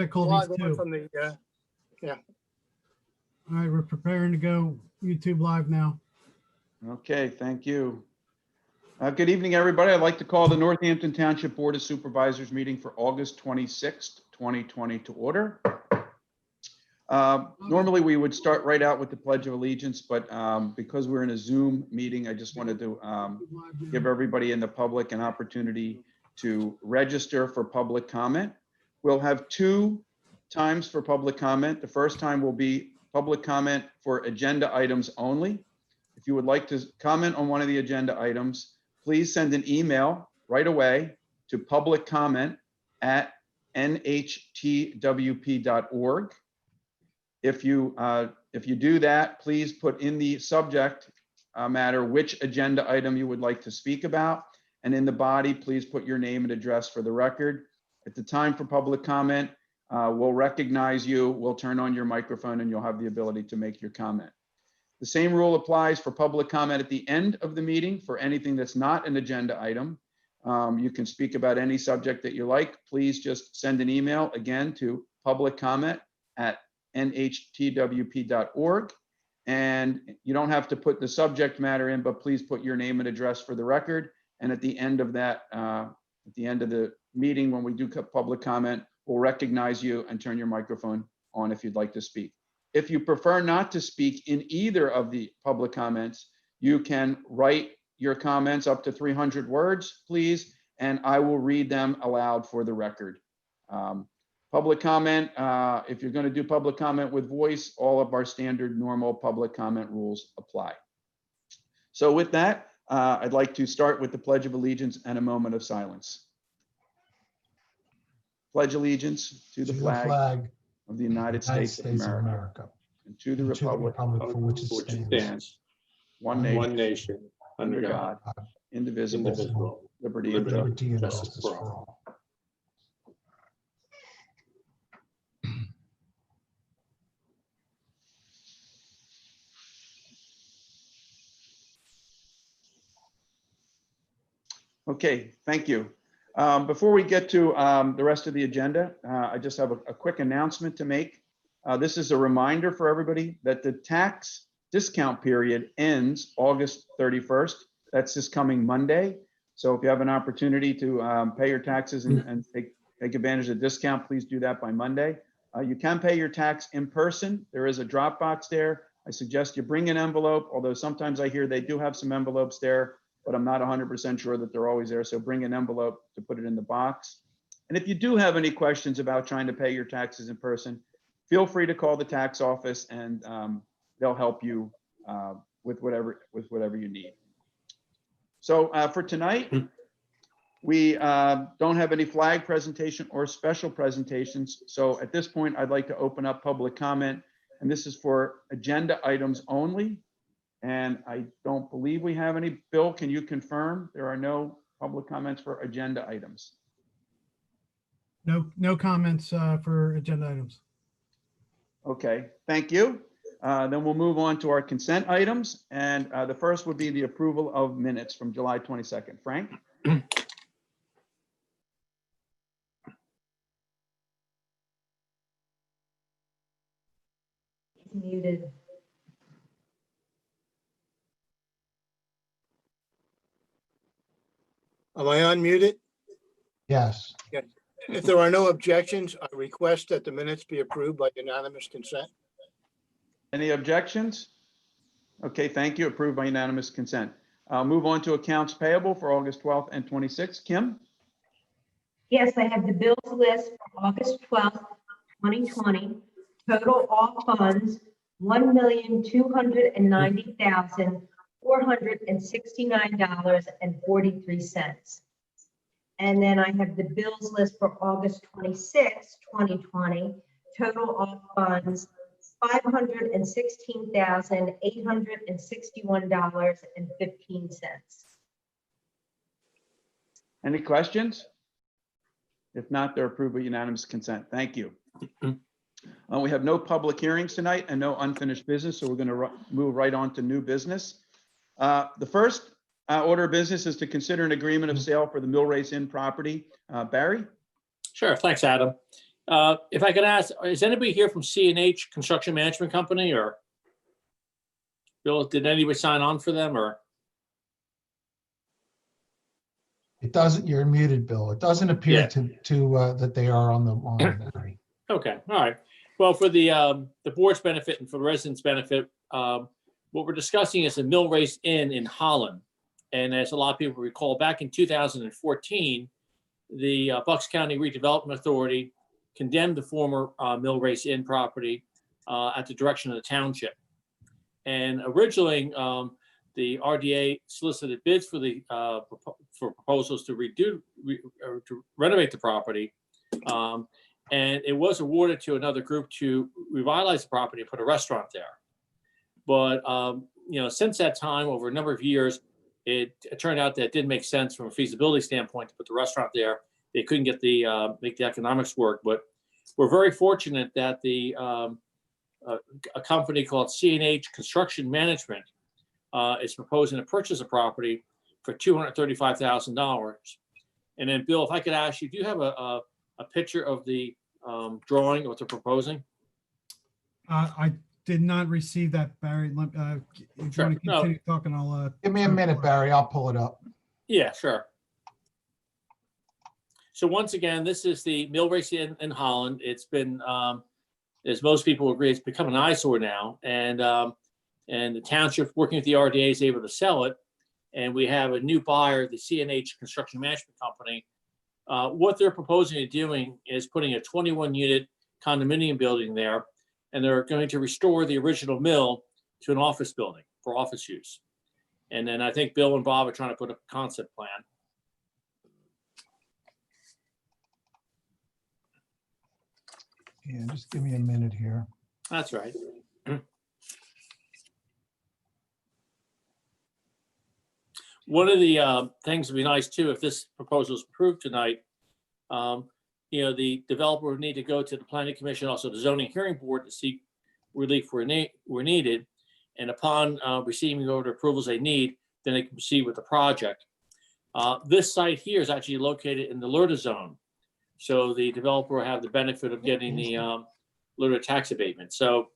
call Live these on two. from the, yeah. All right, we're preparing to go YouTube Live now. Okay, thank you. Good evening, everybody. I'd like to call the Northampton Township Board of Supervisors meeting for August 26th, 2020 to order. Normally, we would start right out with the Pledge of Allegiance, but because we're in a Zoom meeting, I just wanted to give everybody in the public an opportunity to register for public comment. We'll have 2 times for public comment. The first time will be public comment for agenda items only. If you would like to comment on one of the agenda items, please send an email right away to publiccomment@nhtwp.org. If you do that, please put in the subject matter which agenda item you would like to speak about, and in the body, please put your name and address for the record. At the time for public comment, we'll recognize you, we'll turn on your microphone, and you'll have the ability to make your comment. The same rule applies for public comment at the end of the meeting for anything that's not an agenda item. You can speak about any subject that you like. Please just send an email again to publiccomment@nhtwp.org. And you don't have to put the subject matter in, but please put your name and address for the record. And at the end of that, at the end of the meeting, when we do public comment, we'll recognize you and turn your microphone on if you'd like to speak. If you prefer not to speak in either of the public comments, you can write your comments up to 300 words, please, and I will read them aloud for the record. Public comment, if you're going to do public comment with voice, all of our standard normal public comment rules apply. So with that, I'd like to start with the Pledge of Allegiance and a moment of silence. Pledge allegiance to the flag of the United States of America, and to the republic for which it stands, one nation, under God, indivisible, liberty and justice for all. Okay, thank you. Before we get to the rest of the agenda, I just have a quick announcement to make. This is a reminder for everybody that the tax discount period ends August 31st. That's this coming Monday. So if you have an opportunity to pay your taxes and take advantage of the discount, please do that by Monday. You can pay your tax in person. There is a drop box there. I suggest you bring an envelope, although sometimes I hear they do have some envelopes there, but I'm not 100% sure that they're always there. So bring an envelope to put it in the box. And if you do have any questions about trying to pay your taxes in person, feel free to call the tax office and they'll help you with whatever you need. So for tonight, we don't have any flag presentation or special presentations. So at this point, I'd like to open up public comment, and this is for agenda items only. And I don't believe we have any. Bill, can you confirm there are no public comments for agenda items? No comments for agenda items. Okay, thank you. Then we'll move on to our consent items. And the first would be the approval of minutes from July 22nd. Frank? Muted. Am I unmuted? Yes. If there are no objections, I request that the minutes be approved by unanimous consent. Any objections? Okay, thank you. Approved by unanimous consent. I'll move on to accounts payable for August 12th and 26th. Kim? Yes, I have the bills list for August 12th, 2020. Total all funds, $1,290,469.43. And then I have the bills list for August 26th, 2020. Total all funds, $516,861.15. Any questions? If not, they're approved by unanimous consent. Thank you. We have no public hearings tonight and no unfinished business, so we're going to move right on to new business. The first order of business is to consider an agreement of sale for the Mill Race Inn property. Barry? Sure, thanks, Adam. If I could ask, is anybody here from C&H Construction Management Company, or Bill, did anybody sign on for them, or? It doesn't, you're muted, Bill. It doesn't appear Yeah. to that they are on the line, Barry. Okay, all right. Well, for the board's benefit and for the residents' benefit, what we're discussing is the Mill Race Inn in Holland. And as a lot of people recall, back in 2014, the Bucks County Redevelopment Authority condemned the former Mill Race Inn property at the direction of the township. And originally, the RDA solicited bids for the for proposals to to renovate the property, and it was awarded to another group to revitalize the property and put a restaurant there. But since that time, over a number of years, it turned out that it didn't make sense from a feasibility standpoint to put the restaurant there. They couldn't get make the economics work. But we're very fortunate that a company called C&H Construction Management is proposing to purchase a property for $235,000. And then, Bill, if I could ask you, do you have a picture of the drawing of what they're proposing? I did not receive that, Barry. If you want to continue talking, I'll. Give me a minute, Barry. I'll pull it up. Yeah, sure. So once again, this is the Mill Race Inn in Holland. It's been, as most people agree, it's become an eyesore now. And the township, working with the RDA, is able to sell it. And we have a new buyer, the C&H Construction Management Company. What they're proposing to doing is putting a 21-unit condominium building there, and they're going to restore the original mill to an office building for office use. And then I think Bill and Bob are trying to put a concept plan. Yeah, just give me a minute here. That's right. One of the things would be nice too, if this proposal is approved tonight, the developer would need to go to the planning commission, also the zoning hearing board, to seek relief where needed. And upon receiving all the approvals they need, then they can proceed with the project. This site here is actually located in the Lieu zone. So the developer will have the benefit of getting the Lieu tax abatement. So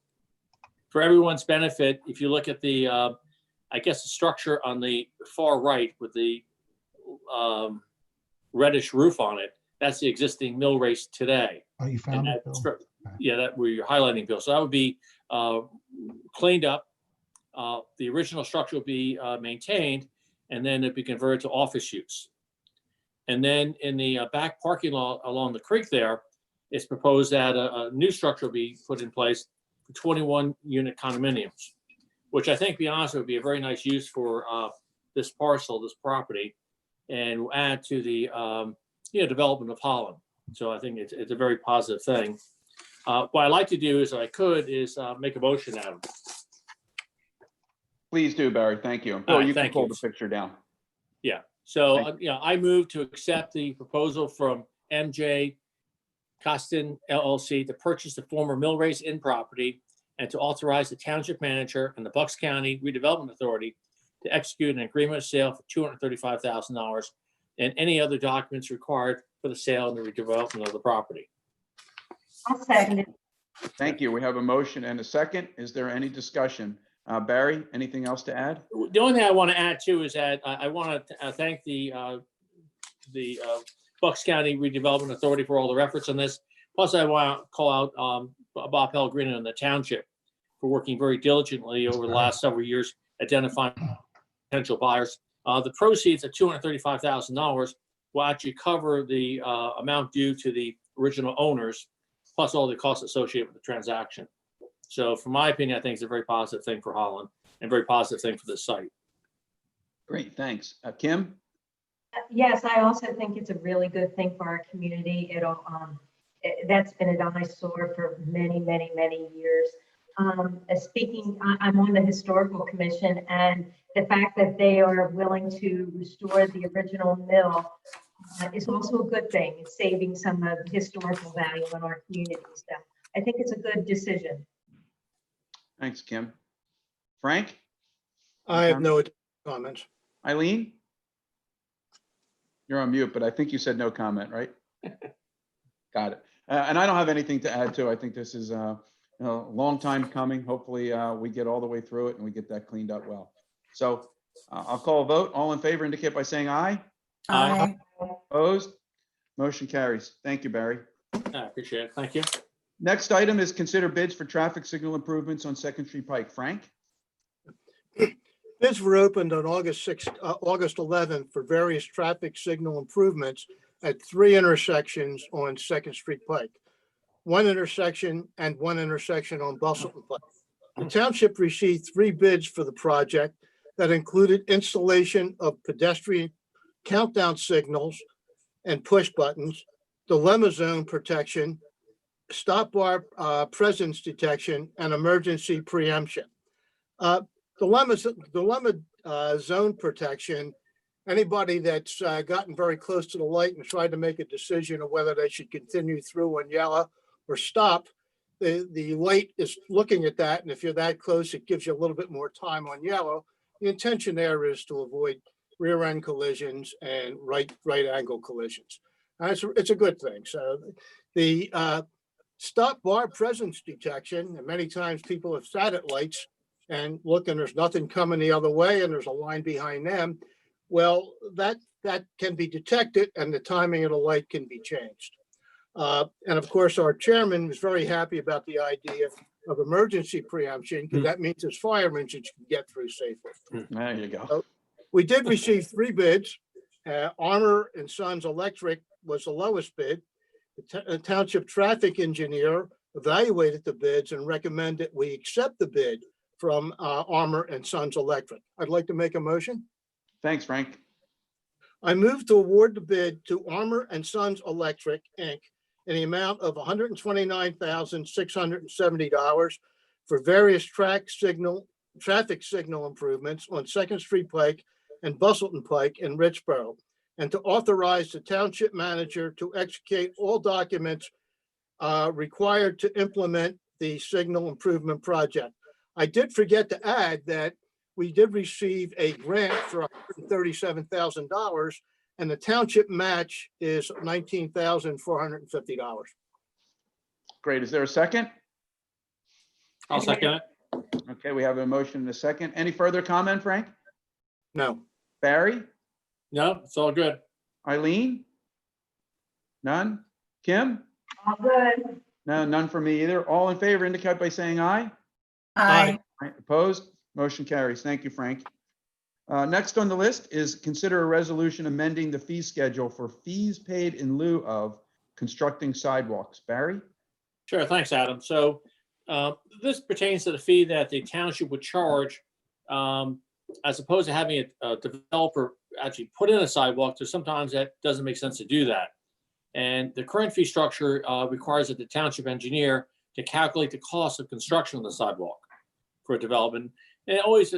for everyone's benefit, if you look at the, I guess the structure on the far right with the reddish roof on it, that's the existing mill race today. Oh, you found it, Bill? Yeah, that where you're highlighting, Bill. So that would be cleaned up. The original structure will be maintained, and then it'd be converted to office use. And then in the back parking lot along the creek there, it's proposed that a new structure will be put in place for 21-unit condominiums, which I think, to be honest, would be a very nice use for this parcel, this property, and will add to the development of Holland. So I think it's a very positive thing. What I'd like to do is, if I could, is make a motion out of it. Please do, Barry. Thank you. All Bill, right, you can thank pull you. the picture down. Yeah. So, Thank I move to accept the proposal from MJ Costin LLC to purchase the former Mill Race Inn property and to authorize the township manager and the Bucks County Redevelopment Authority to execute an agreement of sale for $235,000 and any other documents required for the sale and the redevelopment of the property. I'll second it. Thank you. We have a motion and a second. Is there any discussion? Barry, anything else to add? The only thing I want to add too is that I want to thank the Bucks County Redevelopment Authority for all their efforts on this. Plus, I want to call out Bob Pellegrino and the township for working very diligently over the last several years, identifying potential buyers. The proceeds of $235,000 will actually cover the amount due to the original owners, plus all the costs associated with the transaction. So from my opinion, I think it's a very positive thing for Holland and very positive thing for this site. Great, thanks. Kim? Yes, I also think it's a really good thing for our community. That's been an eyesore for many, many, many years. I'm on the historical commission, and the fact that they are willing to restore the original mill is also a good thing. It's saving some of the historical value in our community. So I think it's a good decision. Thanks, Kim. Frank? I have no comments. Eileen? You're on mute, but I think you said no comment, right? Got it. And I don't have anything to add to. I think this is a long time coming. Hopefully, we get all the way through it and we get that cleaned up well. So I'll call a vote. All in favor indicate by saying aye. Aye. Opposed? Motion carries. Thank you, Barry. I appreciate it. Thank you. Next item is consider bids for traffic signal improvements on Second Street Pike. Frank? Bids were opened on August 11th for various traffic signal improvements at 3 intersections on Second Street Pike, 1 intersection and 1 intersection on Bustleton Pike. The township received 3 bids for the project that included installation of pedestrian countdown signals and push buttons, dilemma zone protection, stop bar presence detection, and emergency preemption. Dilemma zone protection, anybody that's gotten very close to the light and tried to make a decision of whether they should continue through on yellow or stop, the light is looking at that, and if you're that close, it gives you a little bit more time on yellow. The intention there is to avoid rear end collisions and right angle collisions. It's a good thing. So the stop bar presence detection, and many times people have sat at lights and look and there's nothing coming the other way and there's a line behind them. Well, that can be detected and the timing of the light can be changed. And of course, our chairman was very happy about the idea of emergency preemption because that means as firemen you can get through safely. There you go. So we did receive 3 bids. Armour and Sons Electric was the lowest bid. The township traffic engineer evaluated the bids and recommended we accept the bid from Armour and Sons Electric. I'd like to make a motion. Thanks, Frank. I move to award the bid to Armour and Sons Electric, Inc. in the amount of $129,670 for various traffic signal improvements on Second Street Pike and Bustleton Pike in Richboro, and to authorize the township manager to execute all documents required to implement the signal improvement project. I did forget to add that we did receive a grant for $137,000, and the township match is $19,450. Great. Is there a second? I'll second it. Okay, we have a motion and a second. Any further comment, Frank? No. Barry? No, it's all good. Eileen? None? Kim? All good. No, none for me either. All in favor indicate by saying aye. Aye. Opposed? Motion carries. Thank you, Frank. Next on the list is consider a resolution amending the fee schedule for fees paid in lieu of constructing sidewalks. Barry? Sure, thanks, Adam. So this pertains to the fee that the township would charge as opposed to having a developer actually put in a sidewalk. So sometimes that doesn't make sense to do that. And the current fee structure requires that the township engineer to calculate the cost of construction of the sidewalk for a development. And it always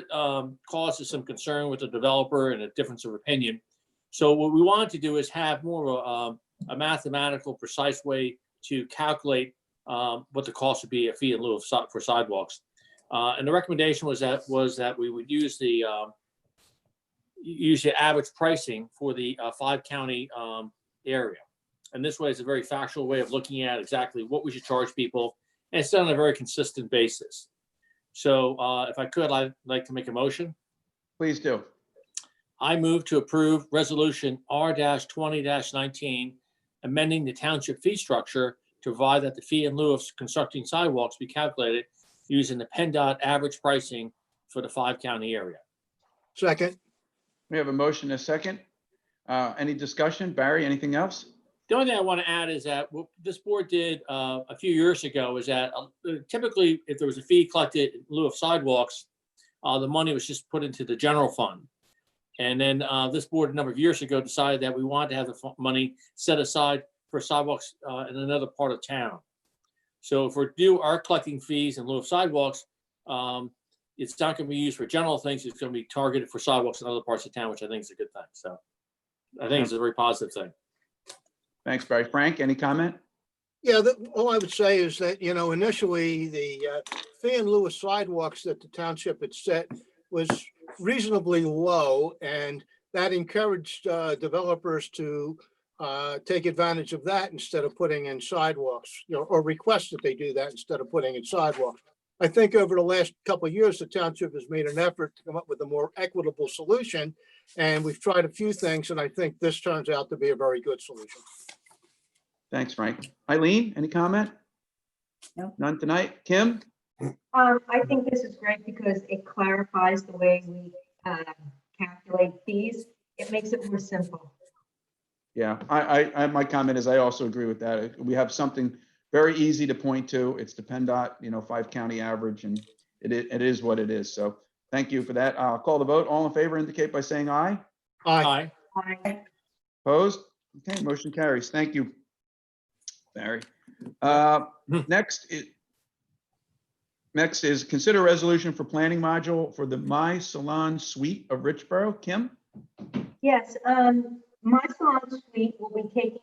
causes some concern with the developer and a difference of opinion. So what we wanted to do is have more of a mathematical, precise way to calculate what the cost would be a fee in lieu of for sidewalks. And the recommendation was that we would use the average pricing for the 5-county area. And this way is a very factual way of looking at exactly what we should charge people. And it's done on a very consistent basis. So if I could, I'd like to make a motion. Please do. I move to approve Resolution R-20-19, amending the township fee structure to provide that the fee in lieu of constructing sidewalks be calculated using the PennDOT average pricing for the 5-county area. Second. We have a motion and a second. Any discussion? Barry, anything else? The only thing I want to add is that what this board did a few years ago is that typically if there was a fee collected in lieu of sidewalks, the money was just put into the general fund. And then this board a number of years ago decided that we wanted to have the money set aside for sidewalks in another part of town. So if we are collecting fees in lieu of sidewalks, it's not going to be used for general things. It's going to be targeted for sidewalks in other parts of town, which I think is a good thing. So I think it's a very positive thing. Thanks, Barry. Frank, any comment? Yeah, all I would say is that, initially the fee in lieu of sidewalks that the township had set was reasonably low, and that encouraged developers to take advantage of that instead of putting in sidewalks, or request that they do that instead of putting in sidewalks. I think over the last couple of years, the township has made an effort to come up with a more equitable solution. And we've tried a few things, and I think this turns out to be a very good solution. Thanks, Frank. Eileen, any comment? No. None tonight. Kim? I think this is great because it clarifies the way we calculate fees. It makes it more simple. Yeah, my comment is I also agree with that. We have something very easy to point to. It's the PennDOT, 5-county average, and it is what it is. So thank you for that. I'll call the vote. All in favor indicate by saying aye. Aye. Aye. Opposed? Okay, motion carries. Thank you, Barry. Next is consider resolution for planning module for the My Salon Suite of Richboro. Kim? Yes, My Salon Suite will be taking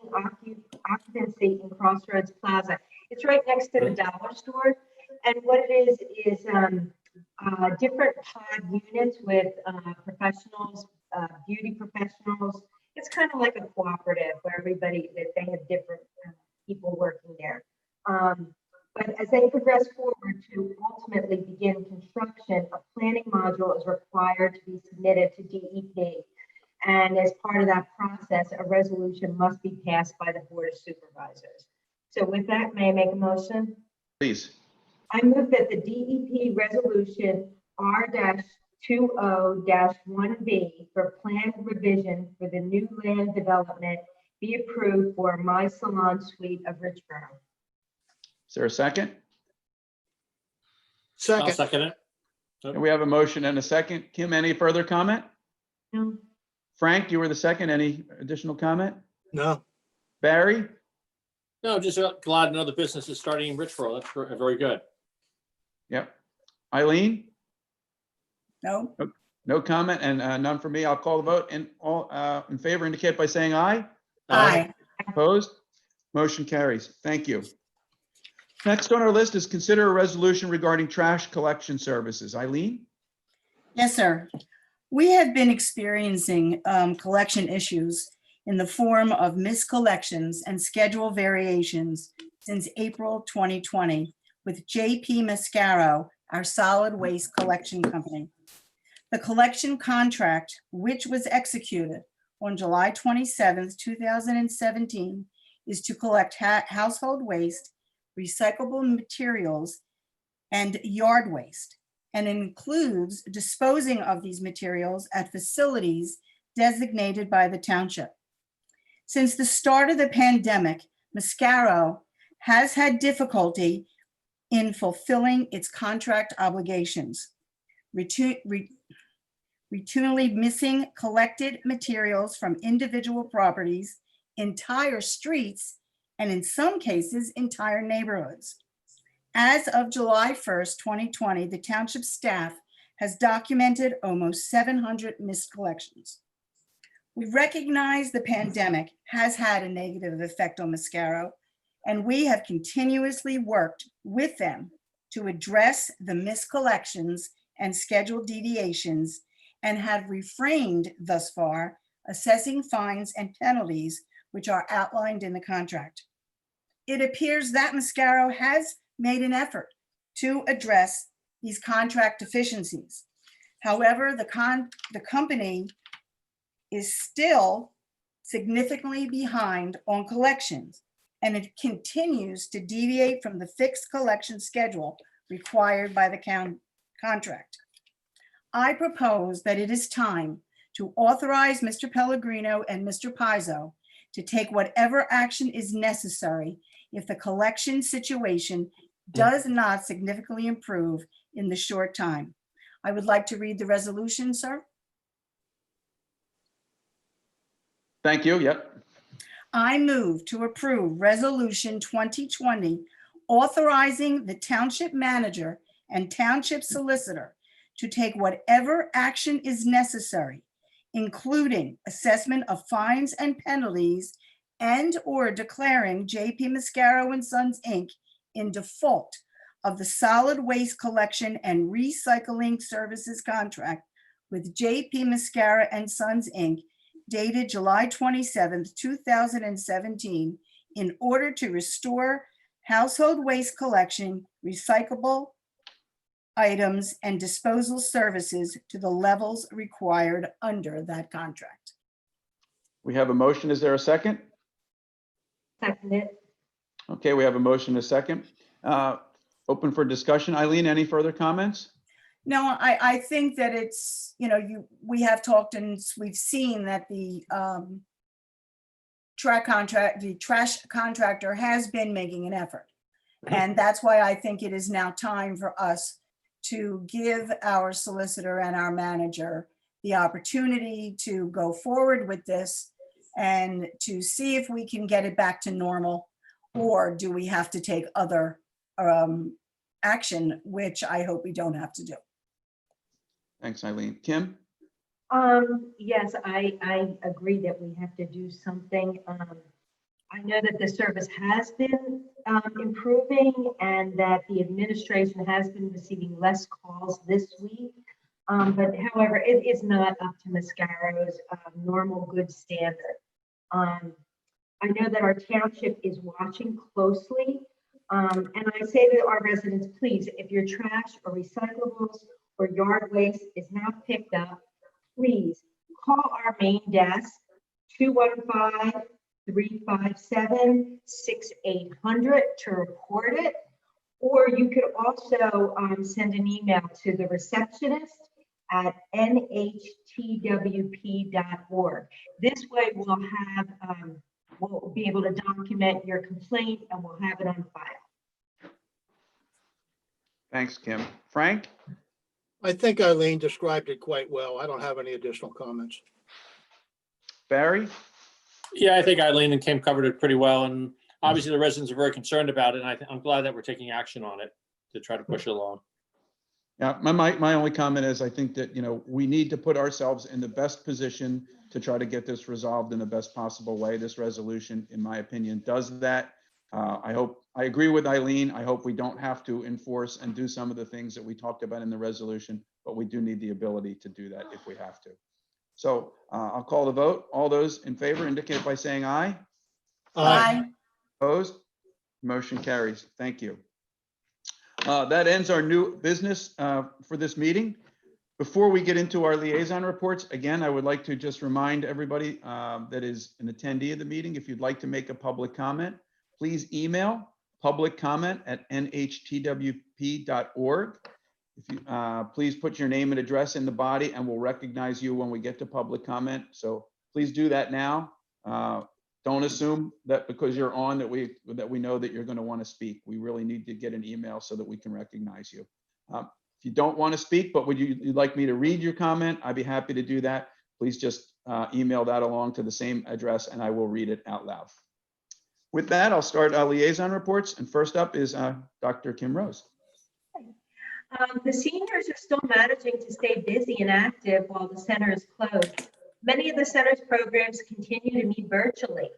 occupancy in Crossroads Plaza. It's right next to the dollar store. And what it is different pod units with professionals, beauty professionals. It's kind of like a cooperative where everybody, that they have different people working there. But as they progress forward to ultimately begin construction, a planning module is required to be submitted to DEP. And as part of that process, a resolution must be passed by the Board of Supervisors. So with that, may I make a motion? Please. I move that the DEP resolution R-20-1B for plan revision for the new land development be approved for My Salon Suite of Richboro. Is there a second? I'll Second. second it. And we have a motion and a second. Kim, any further comment? No. Frank, you were the second. Any additional comment? No. Barry? No, just glad another business is starting in Richboro. That's very good. Yep. Eileen? No, No comment and none for me. I'll call the vote. And all in favor indicate by saying aye. aye, Opposed? Motion carries. Thank you. Next on our list is consider a resolution regarding trash collection services. Eileen? yes, sir. We have been experiencing collection issues in the form of missed collections and schedule variations since April 2020 with JP Mascaro, our solid waste collection company. The collection contract, which was executed on July 27th, 2017, is to collect household waste, recyclable materials, and yard waste, and includes disposing of these materials at facilities designated by the township. Since the start of the pandemic, Mascaro has had difficulty in fulfilling its contract obligations, routinely missing collected materials from individual properties, entire streets, and in some cases, entire neighborhoods. As of July 1st, 2020, the township staff has documented almost 700 missed collections. We recognize the pandemic has had a negative effect on Mascaro, and we have continuously worked with them to address the missed collections and scheduled deviations, and have refrained thus far assessing fines and penalties which are outlined in the contract. It appears that Mascaro has made an effort to address these contract deficiencies. However, the company is still significantly behind on collections, and it continues to deviate from the fixed collection schedule required by the contract. I propose that it is time to authorize Mr. Pellegrino and Mr. Pizzo to take whatever action is necessary if the collection situation does not significantly improve in the short time. I would like to read the resolution, sir. Thank you. Yep. I move to approve Resolution 2020, authorizing the township manager and township solicitor to take whatever action is necessary, including assessment of fines and penalties and/or declaring JP Mascaro and Sons, Inc. in default of the solid waste collection and recycling services contract with JP Mascaro and Sons, Inc. dated July 27th, 2017, in order to restore household waste collection, recyclable items, and disposal services to the levels required under that contract. We have a motion. Is there a second? Second it. Okay, we have a motion, a second. Open for discussion. Eileen, any further comments? No, I think that it's, we have talked and we've seen that the trash contractor has been making an effort. And that's why I think it is now time for us to give our solicitor and our manager the opportunity to go forward with this and to see if we can get it back to normal, or do we have to take other action, which I hope we don't have to do. Thanks, Eileen. Kim? Yes, I agree that we have to do something. I know that the service has been improving and that the administration has been receiving less calls this week. But however, it is not up to Mascaro's normal good standard. I know that our township is watching closely. And I say to our residents, please, if your trash or recyclables or yard waste is not picked up, please call our main desk, 215-357-6800 to report it. Or you could also send an email to the receptionist at nhtwp.org. This way we'll be able to document your complaint and we'll have it on file. Thanks, Kim. Frank? I think Eileen described it quite well. I don't have any additional comments. Barry? Yeah, I think Eileen and Kim covered it pretty well. And obviously the residents are very concerned about it. And I'm glad that we're taking action on it to try to push it along. Yeah, my only comment is I think that, we need to put ourselves in the best position to try to get this resolved in the best possible way. This resolution, in my opinion, does that. I agree with Eileen. I hope we don't have to enforce and do some of the things that we talked about in the resolution, but we do need the ability to do that if we have to. So I'll call the vote. All those in favor indicate by saying aye. Aye. Opposed? Motion carries. Thank you. That ends our new business for this meeting. Before we get into our liaison reports, again, I would like to just remind everybody that is an attendee of the meeting, if you'd like to make a public comment, please email publiccomment@nhtwp.org. If you, please put your name and address in the body and we'll recognize you when we get to public comment. So please do that now. Don't assume that because you're on that we know that you're going to want to speak. We really need to get an email so that we can recognize you. If you don't want to speak, but you'd like me to read your comment, I'd be happy to do that. Please just email that along to the same address and I will read it out loud. With that, I'll start our liaison reports. And first up is Dr. Kim Rose. The seniors are still managing to stay busy and active while the center is closed. Many of the center's programs continue to meet virtually.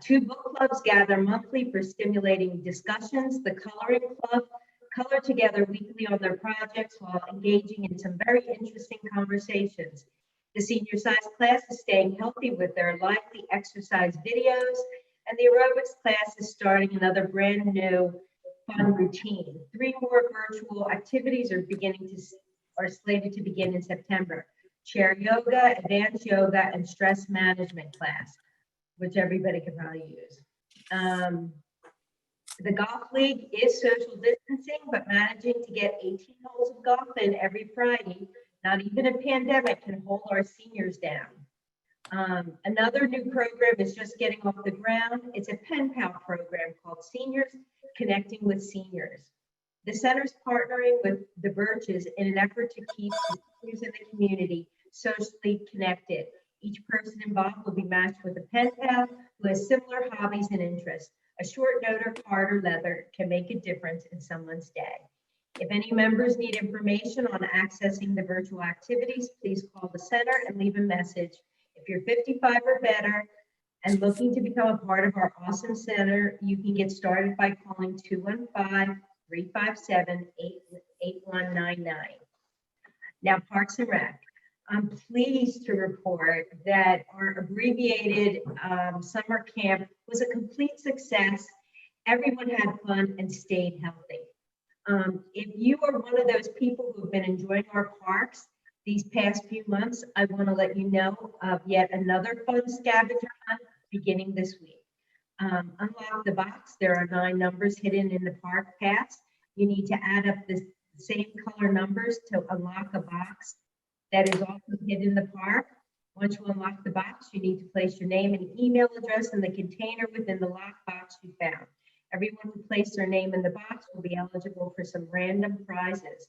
2 book clubs gather monthly for stimulating discussions. The Coloring Club color together weekly on their projects while engaging in some very interesting conversations. The senior science class is staying healthy with their lively exercise videos, and the aerobics class is starting another brand new fun routine. 3 more virtual activities are slated to begin in September. Chair yoga, advanced yoga, and stress management class, which everybody can probably use. The golf league is social distancing, but managing to get 18 holes of golf in every Friday. Not even a pandemic can hold our seniors down. Another new program is just getting off the ground. It's a pen pal program called Seniors Connecting with Seniors. The center's partnering with the Birches in an effort to keep the seniors in the community socially connected. Each person involved will be matched with a pen pal who has similar hobbies and interests. A short note or card or letter can make a difference in someone's day. If any members need information on accessing the virtual activities, please call the center and leave a message. If you're 55 or better and looking to become a part of our awesome center, you can get started by calling 215-357-8199. Now, Parks and Rec. I'm pleased to report that our abbreviated summer camp was a complete success. Everyone had fun and stayed healthy. If you are one of those people who have been enjoying our parks these past few months, I want to let you know of yet another fun scavenger hunt beginning this week. Unlock the box. There are 9 numbers hidden in the park pass. You need to add up the same color numbers to unlock a box that is also hidden in the park. Once you unlock the box, you need to place your name and email address in the container within the locked box you found. Everyone who placed their name in the box will be eligible for some random prizes.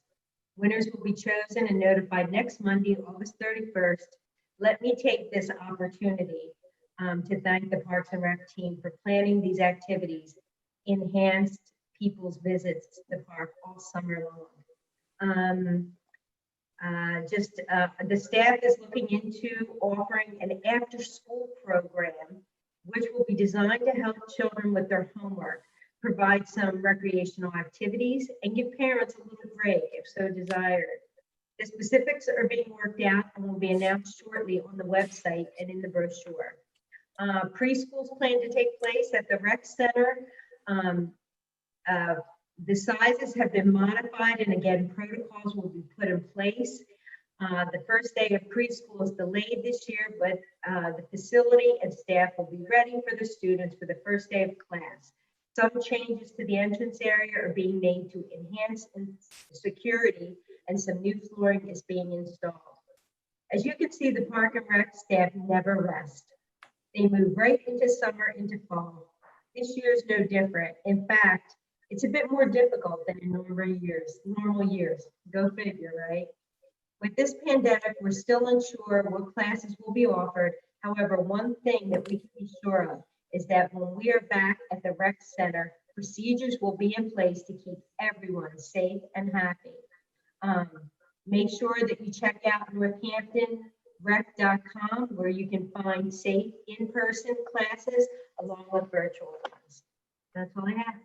Winners will be chosen and notified next Monday, August 31st. Let me take this opportunity to thank the Parks and Rec team for planning these activities, enhanced people's visits to the park all summer long. The staff is looking into offering an after-school program, which will be designed to help children with their homework, provide some recreational activities, and give parents a little break if so desired. The specifics are being worked out and will be announced shortly on the website and in the brochure. Preschools plan to take place at the rec center. The sizes have been modified, and again, protocols will be put in place. The first day of preschool is delayed this year, but the facility and staff will be ready for the students for the first day of class. Some changes to the entrance area are being made to enhance security, and some new flooring is being installed. As you can see, the Park and Rec staff never rest. They move right into summer, into fall. This year is no different. In fact, it's a bit more difficult than in normal years. Go figure, right? With this pandemic, we're still unsure what classes will be offered. However, one thing that we can be sure of is that when we are back at the rec center, procedures will be in place to keep everyone safe and happy. Make sure that you check out northamptonrec.com, where you can find safe in-person classes along with virtual ones. That's all I have.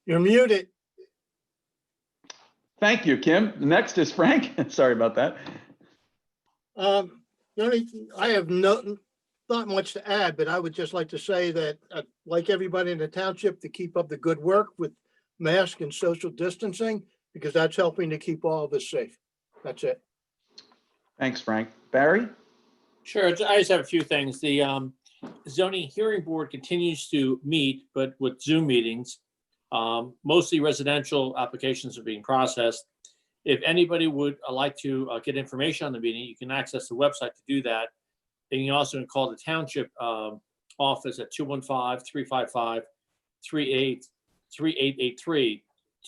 You're muted. Thank you, Kim. Next is Frank. Sorry about that. I have not much to add, but I would just like to say that I'd like everybody in the township to keep up the good work with masks and social distancing, because that's helping to keep all of us safe. That's it. Thanks, Frank. Barry? Sure, I just have a few things. The zoning hearing board continues to meet, but with Zoom meetings. Mostly residential applications are being processed. If anybody would like to get information on the meeting, you can access the website to do that. And you also can call the township office at 215-355-3883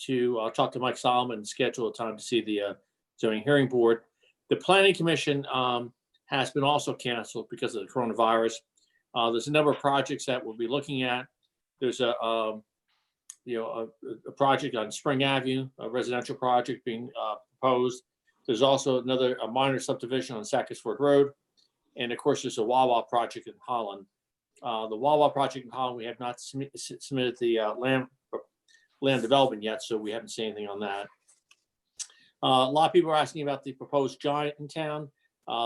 to talk to Mike Solomon and schedule a time to see the zoning hearing board. The planning commission has been also canceled because of the coronavirus. There's a number of projects that we'll be looking at. There's a project on Spring Avenue, a residential project being proposed. There's also a minor subdivision on Sackettsford Road. And of course, there's a Wawa project in Holland. The Wawa project in Holland, we have not submitted the land development yet, so we haven't seen anything on that. A lot of people are asking about the proposed giant in town.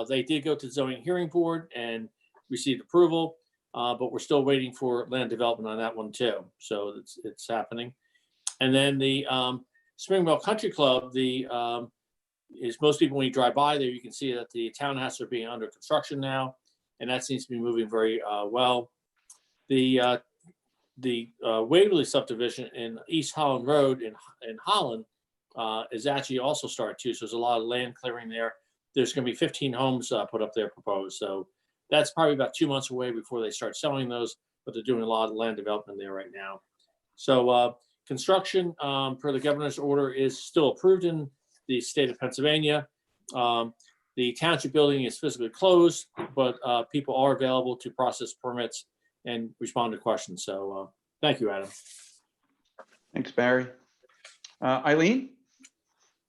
They did go to the zoning hearing board and received approval. But we're still waiting for land development on that one too. So it's happening. And then the Springville Country Club, is most people, when you drive by there, you can see that the townhouses are being under construction now, and that seems to be moving very well. The Waverly subdivision in East Holland Road in Holland is actually also started too. So there's a lot of land clearing there. There's going to be 15 homes put up there proposed. So that's probably about 2 months away before they start selling those, but they're doing a lot of land development there right now. So construction per the governor's order is still approved in the state of Pennsylvania. The township building is physically closed, but people are available to process permits and respond to questions. So thank you, Adam. Thanks, Barry. Eileen?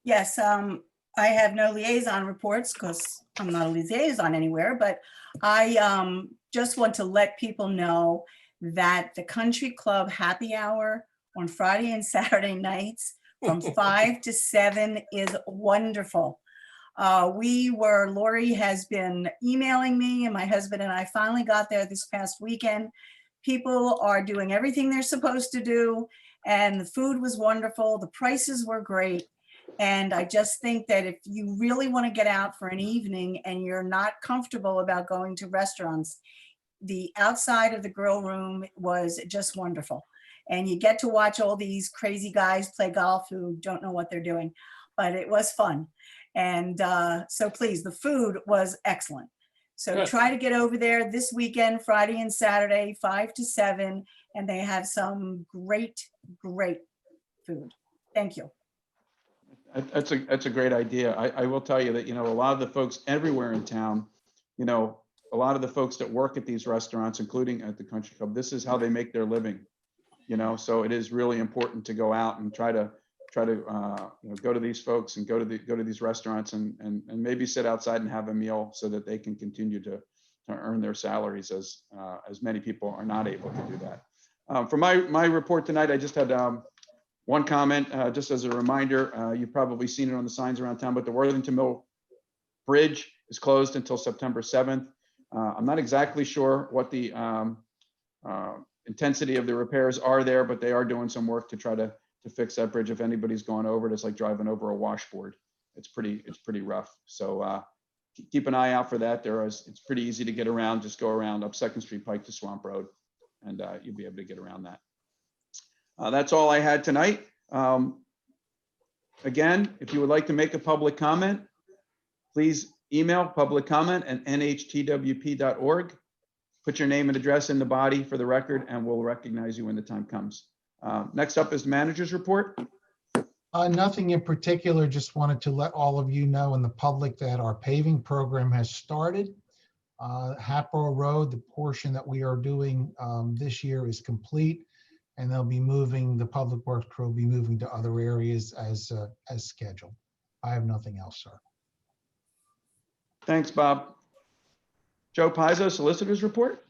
Yes, I have no liaison reports because I'm not a liaison anywhere, but I just want to let people know that the country club happy hour on Friday and Saturday nights from 5 to 7 is wonderful. Lori has been emailing me, and my husband and I finally got there this past weekend. People are doing everything they're supposed to do, and the food was wonderful. The prices were great. And I just think that if you really want to get out for an evening and you're not comfortable about going to restaurants, the outside of the grill room was just wonderful. And you get to watch all these crazy guys play golf who don't know what they're doing, but it was fun. And so please, the food was excellent. So Good. try to get over there this weekend, Friday and Saturday, 5 to 7, and they have some great, great food. Thank you. That's a great idea. I will tell you that, a lot of the folks everywhere in town, a lot of the folks that work at these restaurants, including at the country club, this is how they make their living, so it is really important to go out and try to go to these folks and go to these restaurants and maybe sit outside and have a meal so that they can continue to earn their salaries as many people are not able to do that. For my report tonight, I just had one comment, just as a reminder. You've probably seen it on the signs around town, but the Worthington Mill Bridge is closed until September 7th. I'm not exactly sure what the intensity of the repairs are there, but they are doing some work to try to fix that bridge. If anybody's gone over it, it's like driving over a washboard. It's pretty rough. So keep an eye out for that. It's pretty easy to get around. Just go around up 2nd Street Pike to Swamp Road, and you'll be able to get around that. That's all I had tonight. Again, if you would like to make a public comment, please email publiccomment@nhtwp.org. Put your name and address in the body for the record, and we'll recognize you when the time comes. Next up is the manager's report. Nothing in particular, just wanted to let all of you know in the public that our paving program has started. Hatboro Road, the portion that we are doing this year is complete, and the public works crew will be moving to other areas as scheduled. I have nothing else, sir. Thanks, Bob. Joe Pizzo, solicitor's report.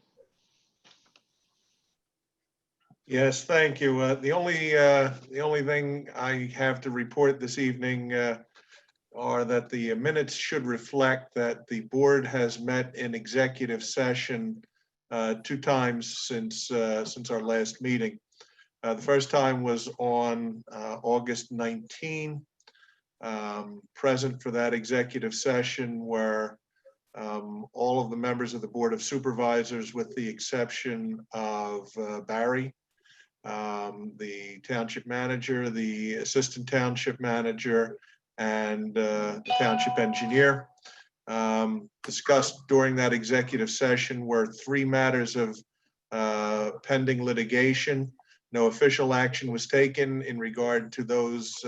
Yes, thank you. The only thing I have to report this evening are that the minutes should reflect that the board has met in executive session 2 times since our last meeting. The first time was on August 19. Present for that executive session were all of the members of the Board of Supervisors, with the exception of Barry, the township manager, the assistant township manager, and the township engineer. Discussed during that executive session were 3 matters of pending litigation. No official action was taken in regard to those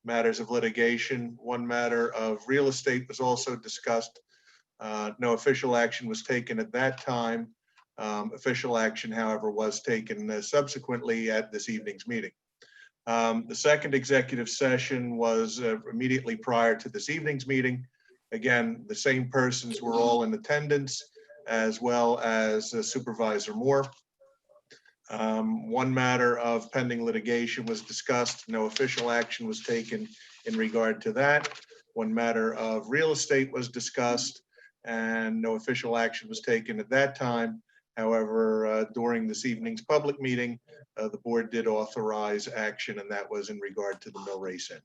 matters of litigation. 1 matter of real estate was also discussed. No official action was taken at that time. Official action, however, was taken subsequently at this evening's meeting. The second executive session was immediately prior to this evening's meeting. Again, the same persons were all in attendance, as well as Supervisor Moore. 1 matter of pending litigation was discussed. No official action was taken in regard to that. 1 matter of real estate was discussed, and no official action was taken at that time. However, during this evening's public meeting, the board did authorize action, and that was in regard to the mill race in.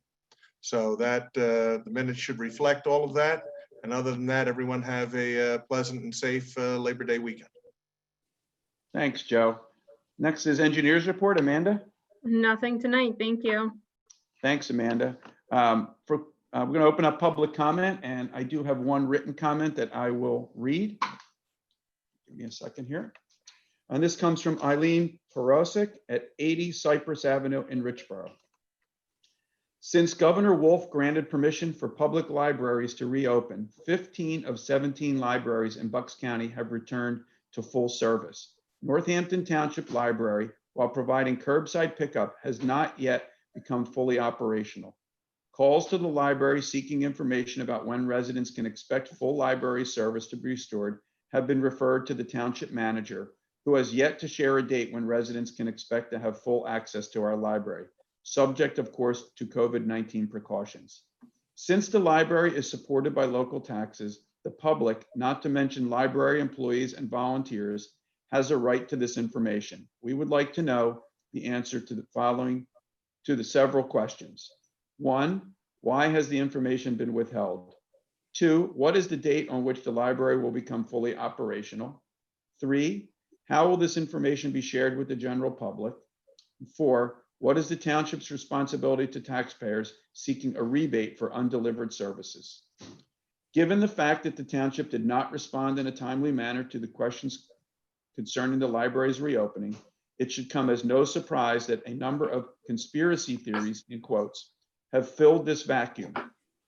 So that the minutes should reflect all of that. And other than that, everyone have a pleasant and safe Labor Day weekend. Thanks, Joe. Next is engineer's report. Amanda. Nothing tonight, thank you. Thanks, Amanda. We're going to open up public comment, and I do have 1 written comment that I will read. Give me a second here. And this comes from Eileen Porosik at 80 Cypress Avenue in Richboro. Since Governor Wolf granted permission for public libraries to reopen, 15 of 17 libraries in Bucks County have returned to full service. Northampton Township Library, while providing curbside pickup, has not yet become fully operational. Calls to the library seeking information about when residents can expect full library service to be restored have been referred to the township manager, who has yet to share a date when residents can expect to have full access to our library, subject, of course, to COVID-19 precautions. Since the library is supported by local taxes, the public, not to mention library employees and volunteers, has a right to this information. We would like to know the answer to the several questions. 1, why has the information been withheld? 2, what is the date on which the library will become fully operational? 3, how will this information be shared with the general public? 4, what is the township's responsibility to taxpayers seeking a rebate for undelivered services? Given the fact that the township did not respond in a timely manner to the questions concerning the library's reopening, it should come as no surprise that a number of conspiracy theories, in quotes, have filled this vacuum.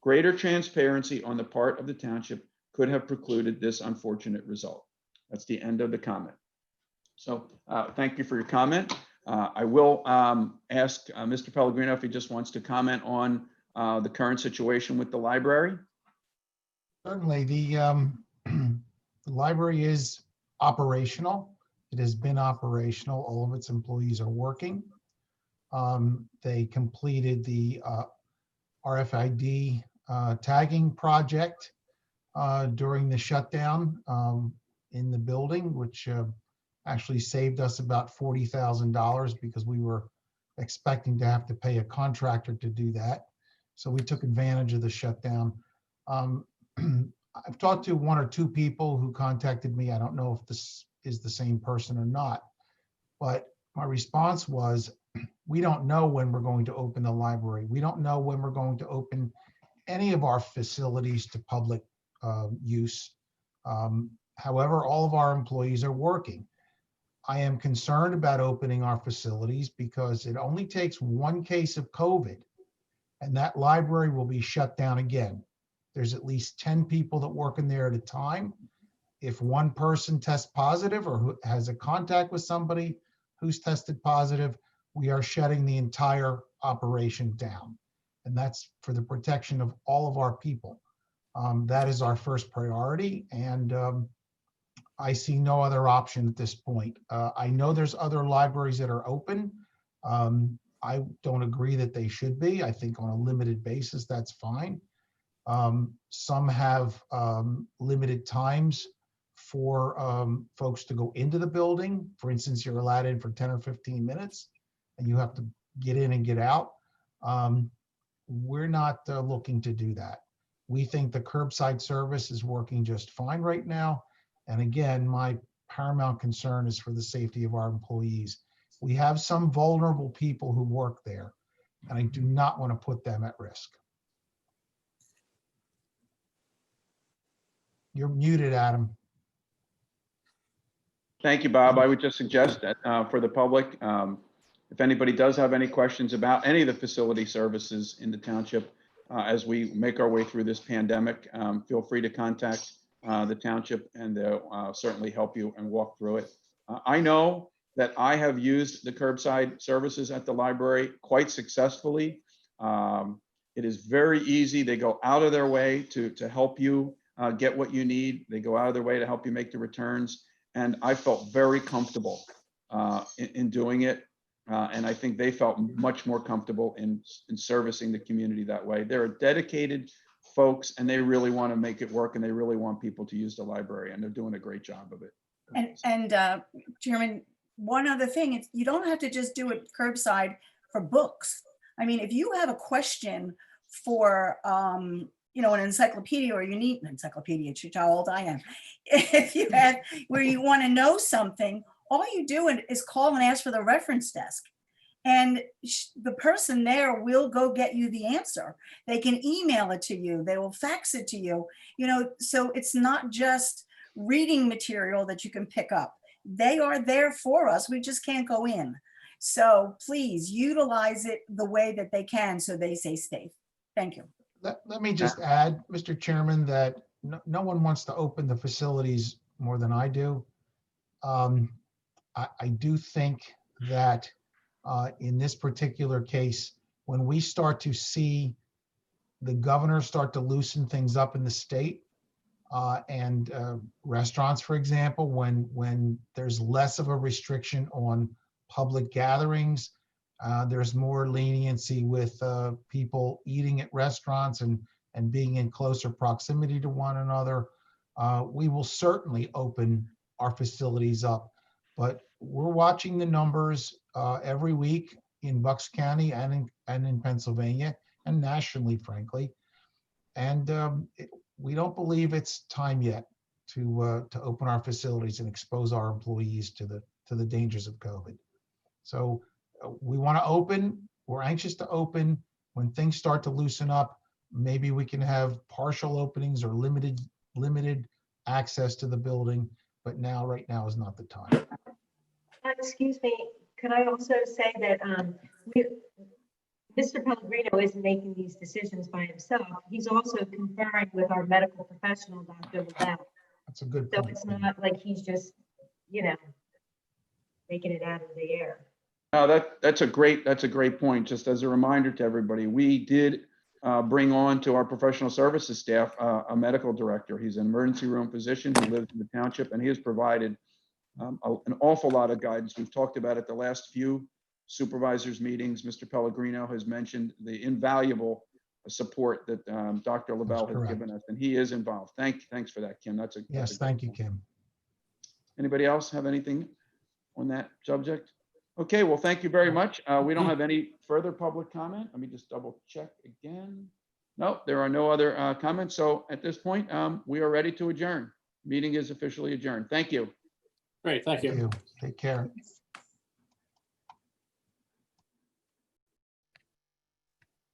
Greater transparency on the part of the township could have precluded this unfortunate result. That's the end of the comment. So thank you for your comment. I will ask Mr. Pellegrino if he just wants to comment on the current situation with the library. Certainly, the library is operational. It has been operational. All of its employees are working. They completed the RFID tagging project during the shutdown in the building, which actually saved us about $40,000 because we were expecting to have to pay a contractor to do that. So we took advantage of the shutdown. I've talked to 1 or 2 people who contacted me. I don't know if this is the same person or not, but my response was, we don't know when we're going to open the library. We don't know when we're going to open any of our facilities to public use. However, all of our employees are working. I am concerned about opening our facilities because it only takes 1 case of COVID and that library will be shut down again. There's at least 10 people that work in there at a time. If 1 person tests positive or who has a contact with somebody who's tested positive, we are shutting the entire operation down. And that's for the protection of all of our people. That is our first priority. And I see no other option at this point. I know there's other libraries that are open. I don't agree that they should be. I think on a limited basis, that's fine. Some have limited times for folks to go into the building. For instance, you're allowed in for 10 or 15 minutes and you have to get in and get out. We're not looking to do that. We think the curbside service is working just fine right now. And again, my paramount concern is for the safety of our employees. We have some vulnerable people who work there, and I do not want to put them at risk. You're muted, Adam. Thank you, Bob. I would just suggest that for the public, if anybody does have any questions about any of the facility services in the township as we make our way through this pandemic, feel free to contact the township and they'll certainly help you and walk through it. I know that I have used the curbside services at the library quite successfully. It is very easy. They go out of their way to help you get what you need. They go out of their way to help you make the returns. And I felt very comfortable in doing it. And I think they felt much more comfortable in servicing the community that way. They're dedicated folks and they really want to make it work and they really want people to use the library and they're doing a great job of it. And Chairman, one other thing, is you don't have to just do it curbside for books. I mean, if you have a question for, you know, an encyclopedia or you need an encyclopedia, it's how old I am. If you have, where you want to know something, all you do is call and ask for the reference desk. And the person there will go get you the answer. They can email it to you. They will fax it to you. You know, so it's not just reading material that you can pick up. They are there for us. We just can't go in. So please utilize it the way that they can so they stay safe. Thank you. Let me just add, Mr. Chairman, that no one wants to open the facilities more than I do. I do think that in this particular case, when we start to see the governor start to loosen things up in the state, And restaurants, for example, when there's less of a restriction on public gatherings, there's more leniency with people eating at restaurants and being in closer proximity to one another. We will certainly open our facilities up, but we're watching the numbers every week in Bucks County and in Pennsylvania and nationally, frankly. And we don't believe it's time yet to open our facilities and expose our employees to the dangers of COVID. So we want to open. We're anxious to open. When things start to loosen up, maybe we can have partial openings or limited access to the building. But right now is not the time. Excuse me, could I also say that Mr. Pellegrino isn't making these decisions by himself. He's also conferring with our medical professional, Dr. Lieu. That's a good So point. it's not like he's just, making it out of the air. No, that's a great point. Just as a reminder to everybody, we did bring on to our professional services staff a medical director. He's an emergency room physician who lives in the township, and he has provided an awful lot of guidance. We've talked about it the last few supervisors meetings. Mr. Pellegrino has mentioned the invaluable support that Dr. LaBelle has given us, and he is involved. Thanks for that, Kim. Yes, thank you, Kim. Anybody else have anything on that subject? Okay, well, thank you very much. We don't have any further public comment. Let me just double check again. No, there are no other comments. So at this point, we are ready to adjourn. Meeting is officially adjourned. Thank you. Great, thank you. Take care.